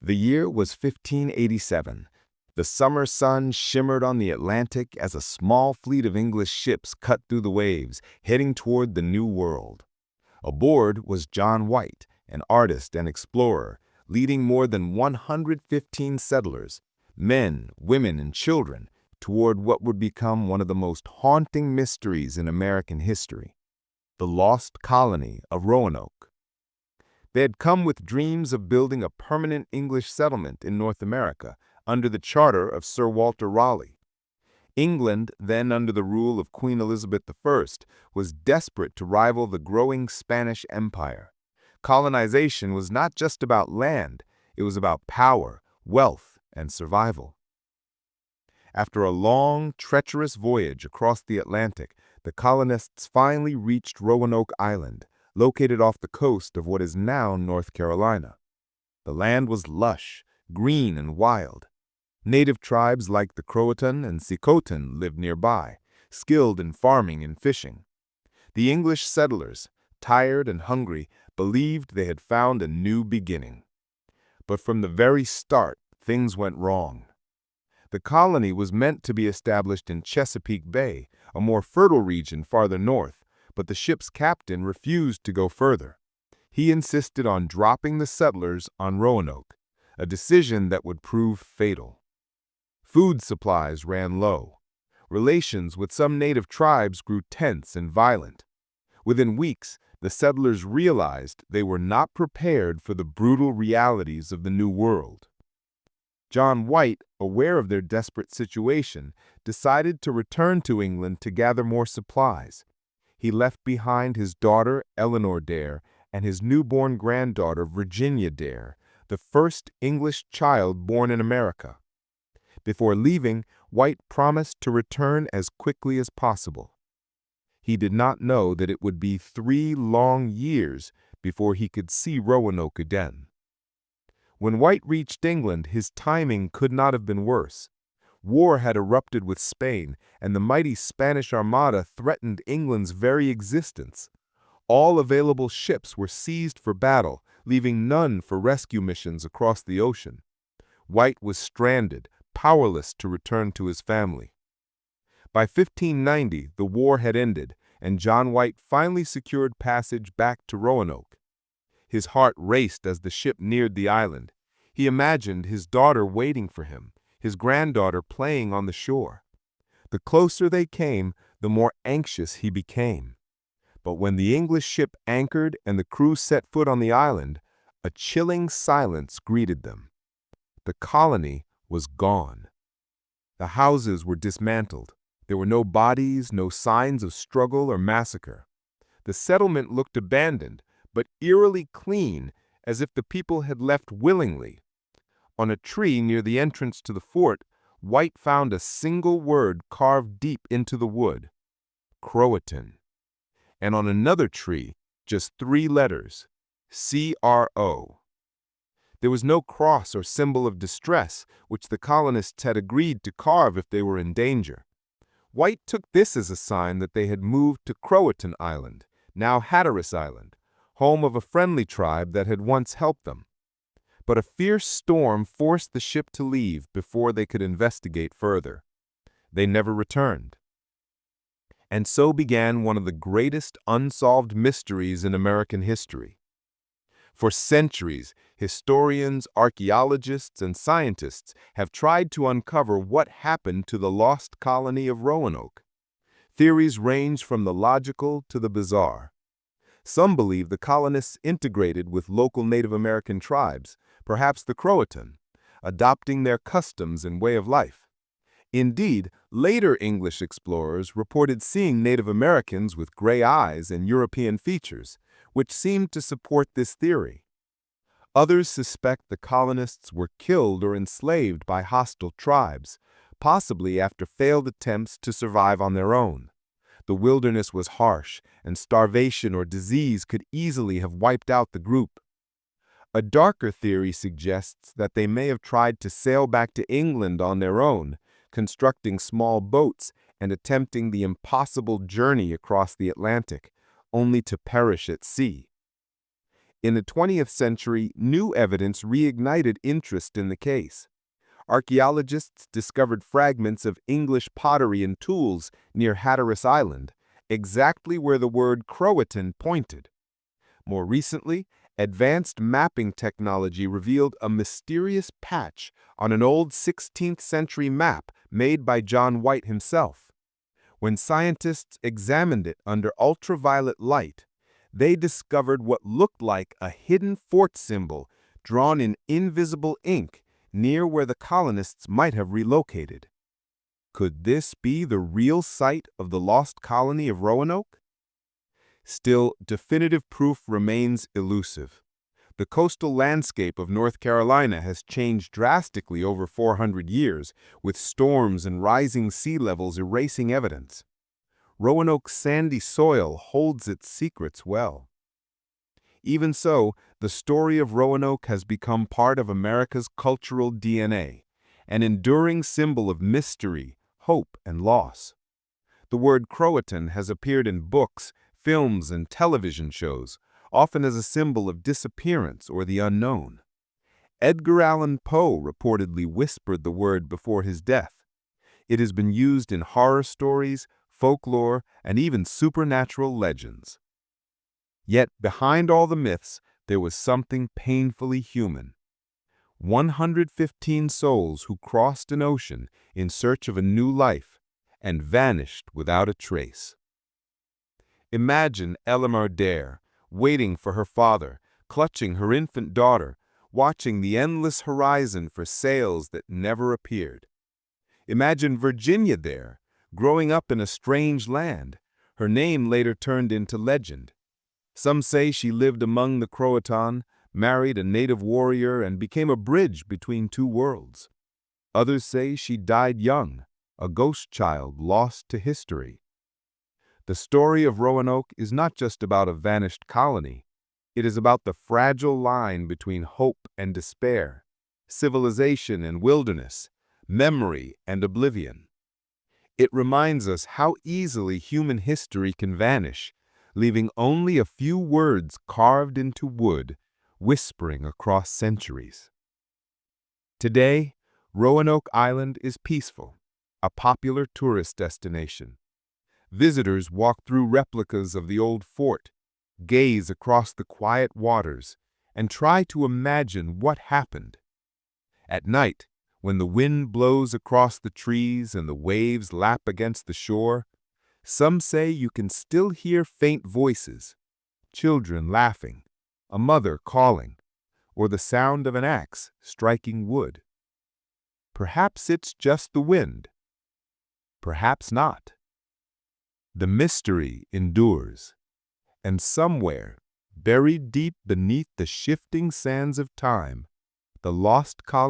The year was 1587. The summer sun shimmered on the Atlantic as a small fleet of English ships cut through the waves, heading toward the New World. Aboard was John White, an artist and explorer, leading more than 115 settlers, men, women, and children, toward what would become one of the most haunting mysteries in American history: the lost colony of Roanoke. They had come with dreams of building a permanent English settlement in North America under the charter of Sir Walter Raleigh. England, then under the rule of Queen Elizabeth I, was desperate to rival the growing Spanish Empire. Colonization was not just about land, it was about power, wealth, and survival. After a long, treacherous voyage across the Atlantic, the colonists finally reached Roanoke Island, located off the coast of what is now North Carolina. The land was lush, green, and wild. Native tribes like the Croatoan and Secotan lived nearby, skilled in farming and fishing. The English settlers, tired and hungry, believed they had found a new beginning. But from the very start, things went wrong. The colony was meant to be established in Chesapeake Bay, a more fertile region farther north, but the ship's captain refused to go further. He insisted on dropping the settlers on Roanoke, a decision that would prove fatal. Food supplies ran low. Relations with some native tribes grew tense and violent. Within weeks, the settlers realized they were not prepared for the brutal realities of the New World. John White, aware of their desperate situation, decided to return to England to gather more supplies. He left behind his daughter, Eleanor Dare, and his newborn granddaughter, Virginia Dare, the first English child born in America. Before leaving, White promised to return as quickly as possible. He did not know that it would be 3 long years before he could see Roanoke again. When White reached England, his timing could not have been worse. War had erupted with Spain, and the mighty Spanish Armada threatened England's very existence. All available ships were seized for battle, leaving none for rescue missions across the ocean. White was stranded, powerless to return to his family. By 1590, the war had ended, and John White finally secured passage back to Roanoke. His heart raced as the ship neared the island. He imagined his daughter waiting for him, his granddaughter playing on the shore. The closer they came, the more anxious he became. But when the English ship anchored and the crew set foot on the island, a chilling silence greeted them. The colony was gone. The houses were dismantled. There were no bodies, no signs of struggle or massacre. The settlement looked abandoned, but eerily clean, as if the people had left willingly. On a tree near the entrance to the fort, White found a single word carved deep into the wood: Croatoan. And on another tree, just 3 letters: C-R-O. There was no cross or symbol of distress, which the colonists had agreed to carve if they were in danger. White took this as a sign that they had moved to Croatoan Island, now Hatteras Island, home of a friendly tribe that had once helped them. But a fierce storm forced the ship to leave before they could investigate further. They never returned. And so began one of the greatest unsolved mysteries in American history. For centuries, historians, archaeologists, and scientists have tried to uncover what happened to the lost colony of Roanoke. Theories range from the logical to the bizarre. Some believe the colonists integrated with local Native American tribes, perhaps the Croatoan, adopting their customs and way of life. Indeed, later English explorers reported seeing Native Americans with gray eyes and European features, which seemed to support this theory. Others suspect the colonists were killed or enslaved by hostile tribes, possibly after failed attempts to survive on their own. The wilderness was harsh, and starvation or disease could easily have wiped out the group. A darker theory suggests that they may have tried to sail back to England on their own, constructing small boats and attempting the impossible journey across the Atlantic, only to perish at sea. In the 20th century, new evidence reignited interest in the case. Archaeologists discovered fragments of English pottery and tools near Hatteras Island, exactly where the word Croatoan pointed. More recently, advanced mapping technology revealed a mysterious patch on an old 16th century map made by John White himself. When scientists examined it under ultraviolet light, they discovered what looked like a hidden fort symbol drawn in invisible ink near where the colonists might have relocated. Could this be the real site of the lost colony of Roanoke? Still, definitive proof remains elusive. The coastal landscape of North Carolina has changed drastically over 400 years, with storms and rising sea levels erasing evidence. Roanoke's sandy soil holds its secrets well. Even so, the story of Roanoke has become part of America's cultural DNA, an enduring symbol of mystery, hope, and loss. The word Croatoan has appeared in books, films, and television shows, often as a symbol of disappearance or the unknown. Edgar Allan Poe reportedly whispered the word before his death. It has been used in horror stories, folklore, and even supernatural legends. Yet behind all the myths, there was something painfully human. 115 souls who crossed an ocean in search of a new life and vanished without a trace. Imagine Elinor Dare, waiting for her father, clutching her infant daughter, watching the endless horizon for sails that never appeared. Imagine Virginia Dare, growing up in a strange land, her name later turned into legend. Some say she lived among the Croatoan, married a native warrior, and became a bridge between two worlds. Others say she died young, a ghost child lost to history. The story of Roanoke is not just about a vanished colony. It is about the fragile line between hope and despair, civilization and wilderness, memory and oblivion. It reminds us how easily human history can vanish, leaving only a few words carved into wood, whispering across centuries. Today, Roanoke Island is peaceful, a popular tourist destination. Visitors walk through replicas of the old fort, gaze across the quiet waters, and try to imagine what happened. At night, when the wind blows across the trees and the waves lap against the shore, some say you can still hear faint voices, children laughing, a mother calling, or the sound of an axe striking wood. Perhaps it's just the wind. Perhaps not. The mystery endures, and somewhere, buried deep beneath the shifting sands of time, the lost colony